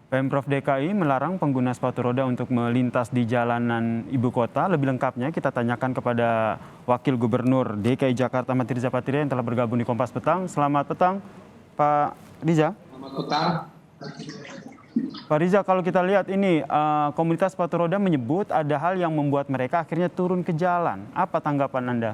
Pemprov DKI melarang pengguna sepatu roda untuk melintas di jalanan ibu kota. Lebih lengkapnya kita tanyakan kepada Wakil Gubernur DKI Jakarta Ahmad Riza Patria yang telah bergabung di Kompas Petang. Selamat petang, Pak Riza. Selamat petang. Pak Riza, kalau kita lihat ini komunitas sepatu roda menyebut ada hal yang membuat mereka akhirnya turun ke jalan. Apa tanggapan Anda?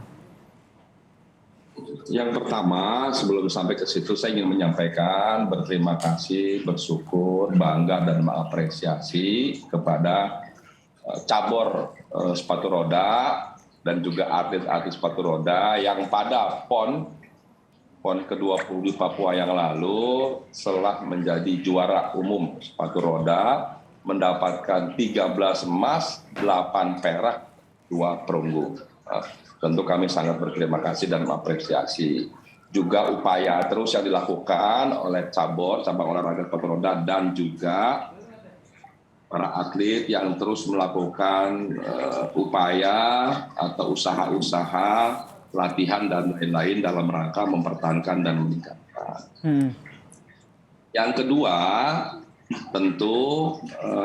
Yang pertama, sebelum sampai ke situ, saya ingin menyampaikan berterima kasih, bersyukur, bangga, dan mengapresiasi kepada cabur sepatu roda dan juga atlet-atlet sepatu roda yang pada PON ke-20 di Papua yang lalu setelah menjadi juara umum sepatu roda, mendapatkan 13 emas, 8 perak, 2 perunggu. Tentu kami sangat berterima kasih dan mengapresiasi juga upaya terus yang dilakukan oleh cabang olahraga sepatu roda dan juga para atlet yang terus melakukan upaya atau usaha-usaha latihan dan lain-lain dalam rangka mempertahankan dan meningkatkan. Yang kedua, tentu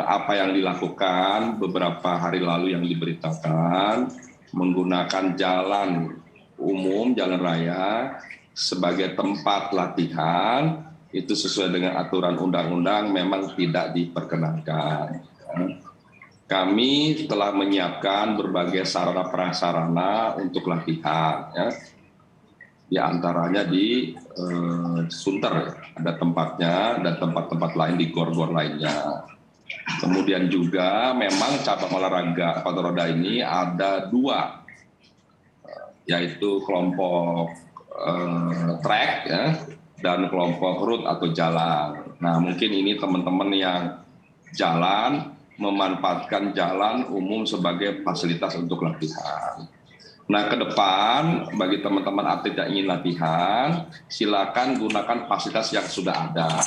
apa yang dilakukan beberapa hari lalu yang diberitakan menggunakan jalan umum, jalan raya sebagai tempat latihan itu sesuai dengan aturan undang-undang memang tidak diperkenankan. Kami telah menyiapkan berbagai sarana prasarana untuk latihan, ya. Di antaranya di Sunter ada tempatnya dan tempat-tempat lain di gor-gor lainnya. Kemudian juga memang cabang olahraga sepatu roda ini ada 2, yaitu kelompok track, ya, dan kelompok road atau jalan. Nah, mungkin ini teman-teman yang jalan memanfaatkan jalan umum sebagai fasilitas untuk latihan. Nah, ke depan bagi teman-teman atlet yang ingin latihan, silakan gunakan fasilitas yang sudah ada.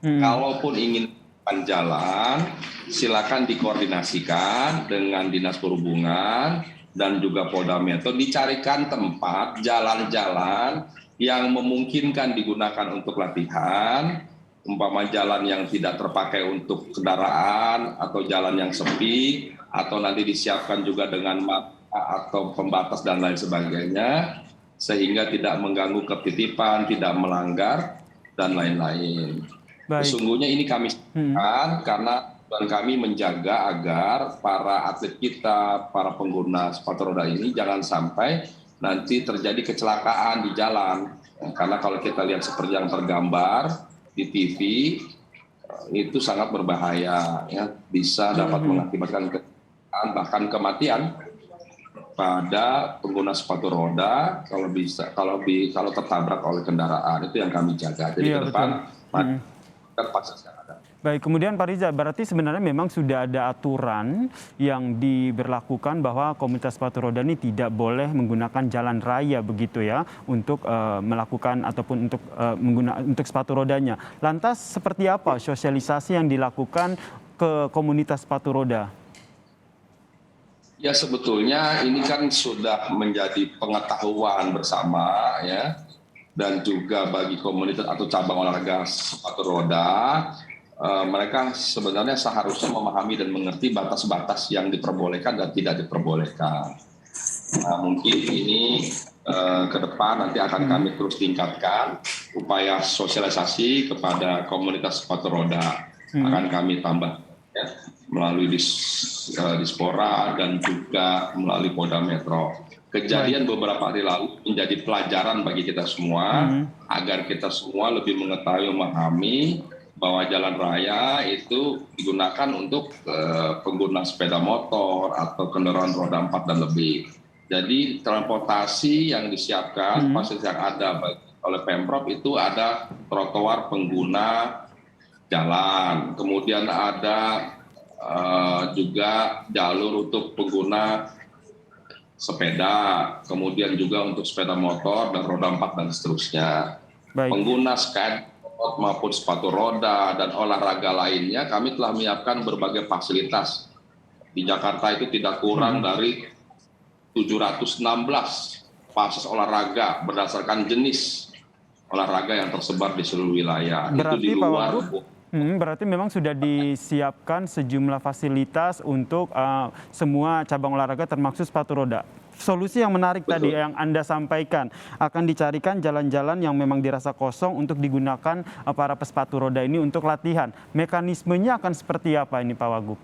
Kalaupun ingin jalan, silakan dikoordinasikan dengan Dinas Perhubungan dan juga Polda Metro, dicarikan tempat jalan-jalan yang memungkinkan digunakan untuk latihan, umpama jalan yang tidak terpakai untuk kendaraan atau jalan yang sepi, atau nanti disiapkan juga dengan atau pembatas dan lain sebagainya, sehingga tidak mengganggu ketitipan, tidak melanggar, dan lain-lain. Sesungguhnya ini kami lakukan karena kami menjaga agar para atlet kita, para pengguna sepatu roda ini jangan sampai nanti terjadi kecelakaan di jalan. Karena kalau kita lihat seperti yang tergambar di TV, itu sangat berbahaya, ya, bisa dapat mengakibatkan kecelakaan bahkan kematian pada pengguna sepatu roda kalau tertabrak oleh kendaraan. Itu yang kami jaga. Jadi ke depan Baik, kemudian Pak Riza, berarti sebenarnya memang sudah ada aturan yang diberlakukan bahwa komunitas sepatu roda ini tidak boleh menggunakan jalan raya begitu ya untuk melakukan ataupun untuk sepatu rodanya. Lantas seperti apa sosialisasi yang dilakukan ke komunitas sepatu roda? Ya, sebetulnya ini kan sudah menjadi pengetahuan bersama, ya. Dan juga bagi komunitas atau cabang olahraga sepatu roda, mereka sebenarnya seharusnya memahami dan mengerti batas-batas yang diperbolehkan dan tidak diperbolehkan. Nah, mungkin ini ke depan nanti akan kami terus tingkatkan upaya sosialisasi kepada komunitas sepatu roda. Akan kami tambah, ya, melalui Dispora dan juga melalui Polda Metro. Kejadian beberapa hari lalu menjadi pelajaran bagi kita semua agar kita semua lebih mengetahui, memahami bahwa jalan raya itu digunakan untuk pengguna sepeda motor atau kendaraan roda 4 dan lebih. Jadi transportasi yang disiapkan, fasilitas yang ada oleh Pemprov itu ada trotoar pengguna jalan, kemudian ada juga jalur untuk pengguna sepeda, kemudian juga untuk sepeda motor dan roda 4 dan seterusnya. Pengguna skateboard maupun sepatu roda dan olahraga lainnya, kami telah menyiapkan berbagai fasilitas. Di Jakarta itu tidak kurang dari 716 fasilitas olahraga berdasarkan jenis olahraga yang tersebar di seluruh wilayah. Berarti itu di luar Berarti memang sudah disiapkan sejumlah fasilitas untuk semua cabang olahraga termasuk sepatu roda. Solusi yang menarik tadi Betul. yang Anda sampaikan, akan dicarikan jalan-jalan yang memang dirasa kosong untuk digunakan para pesepatu roda ini untuk latihan. Mekanismenya akan seperti apa ini Pak Wagub?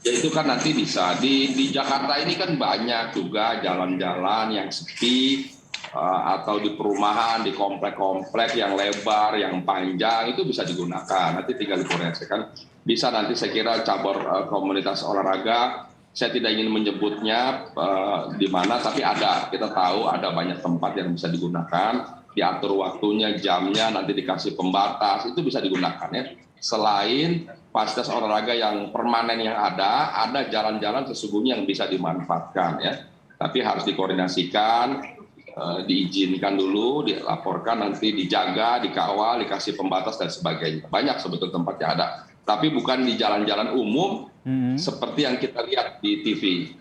Ya itu kan nanti bisa di Jakarta ini kan banyak juga jalan-jalan yang sepi, atau di perumahan, di komplek-komplek yang lebar, yang panjang, itu bisa digunakan. Nanti tinggal dikoordinasikan. Bisa nanti saya kira cabur komunitas olahraga, saya tidak ingin menyebutnya di mana, tapi ada. Kita tahu ada banyak tempat yang bisa digunakan, diatur waktunya, jamnya, nanti dikasih pembatas, itu bisa digunakan ya. Selain fasilitas olahraga yang permanen yang ada jalan-jalan sesungguhnya yang bisa dimanfaatkan ya. Tapi harus dikoordinasikan, diizinkan dulu, dilaporkan, nanti dijaga, dikawal, dikasih pembatas dan sebagainya. Banyak sebetulnya tempat yang ada, tapi bukan di jalan-jalan umum seperti yang kita lihat di TV.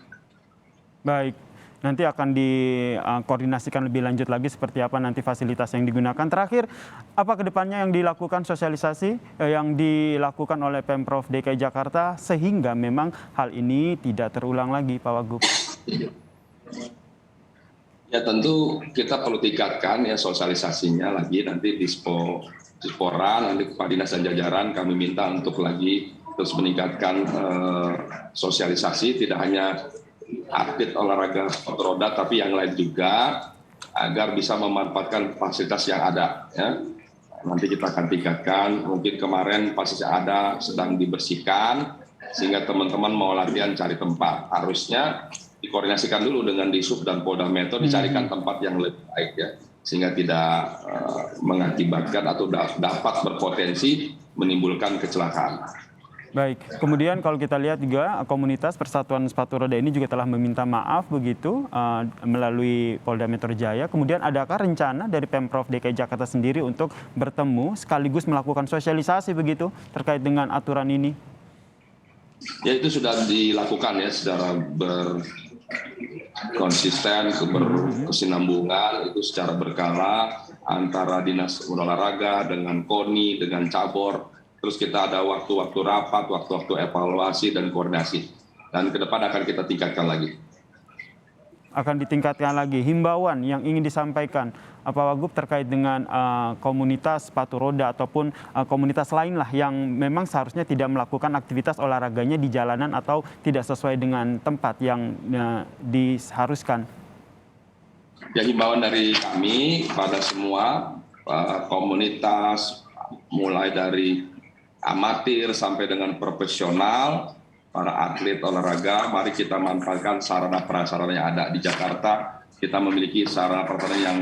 Baik, nanti akan dikoordinasikan lebih lanjut lagi seperti apa nanti fasilitas yang digunakan. Terakhir, apa kedepannya yang dilakukan sosialisasi yang dilakukan oleh Pemprov DKI Jakarta sehingga memang hal ini tidak terulang lagi, Pak Wagub? Ya tentu kita perlu tingkatkan ya sosialisasinya lagi, nanti di Dispora, nanti Pak Dinas dan jajaran kami minta untuk lagi terus meningkatkan sosialisasi, tidak hanya atlet olahraga sepatu roda tapi yang lain juga, agar bisa memanfaatkan fasilitas yang ada ya. Nanti kita akan tingkatkan, mungkin kemarin fasilitas yang ada sedang dibersihkan sehingga teman-teman mau latihan cari tempat, harusnya dikoordinasikan dulu dengan Disub dan Polda Metro, dicarikan tempat yang lebih baik ya, sehingga tidak mengakibatkan atau dapat berpotensi menimbulkan kecelakaan. Baik, kemudian kalau kita lihat juga komunitas Persatuan Sepatu Roda ini juga telah meminta maaf begitu melalui Polda Metro Jaya. Kemudian adakah rencana dari Pemprov DKI Jakarta sendiri untuk bertemu sekaligus melakukan sosialisasi begitu terkait dengan aturan ini? Ya itu sudah dilakukan ya secara konsisten, berkesinambungan, itu secara berkala antara Dinas Olahraga dengan KONI, dengan cabur. Terus kita ada waktu-waktu rapat, waktu-waktu evaluasi dan koordinasi. Dan ke depan akan kita tingkatkan lagi. Akan ditingkatkan lagi. Himbauan yang ingin disampaikan Pak Wagub terkait dengan komunitas sepatu roda ataupun komunitas lain lah yang memang seharusnya tidak melakukan aktivitas olahraganya di jalanan atau tidak sesuai dengan tempat yang diharuskan. Ya himbauan dari kami pada semua komunitas, mulai dari amatir sampai dengan profesional, para atlet olahraga, mari kita manfaatkan sarana prasarana yang ada di Jakarta. Kita memiliki sarana prasarana yang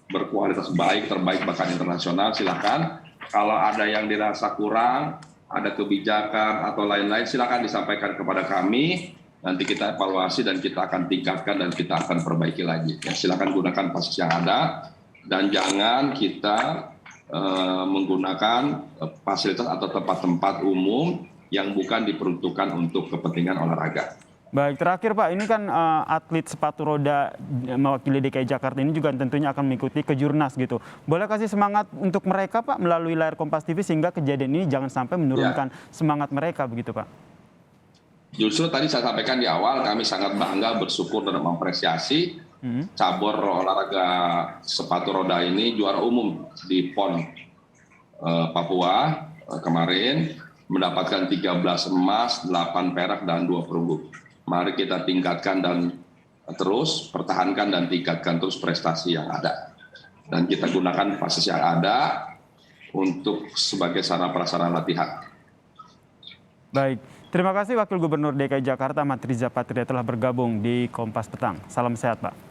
berkualitas baik, terbaik bahkan internasional. Silakan. Kalau ada yang dirasa kurang, ada kebijakan atau lain-lain, silakan disampaikan kepada kami. Nanti kita evaluasi dan kita akan tingkatkan dan kita akan perbaiki lagi. Ya, silakan gunakan fasilitas yang ada dan jangan kita menggunakan fasilitas atau tempat-tempat umum yang bukan diperuntukkan untuk kepentingan olahraga. Baik, terakhir Pak, ini kan atlet sepatu roda mewakili DKI Jakarta ini juga tentunya akan mengikuti kejurnas gitu. Boleh kasih semangat untuk mereka Pak melalui layar Kompas TV sehingga kejadian ini jangan sampai menurunkan semangat mereka begitu Pak? Justru tadi saya sampaikan di awal, kami sangat bangga, bersyukur dan mengapresiasi cabur olahraga sepatu roda ini juara umum di PON Papua kemarin, mendapatkan 13 emas, 8 perak, dan 2 perunggu. Mari kita tingkatkan dan terus pertahankan dan tingkatkan terus prestasi yang ada. Dan kita gunakan fasilitas yang ada untuk sebagai sarana prasarana latihan. Baik, terima kasih Wakil Gubernur DKI Jakarta Ahmad Riza Patria telah bergabung di Kompas Petang. Salam sehat Pak.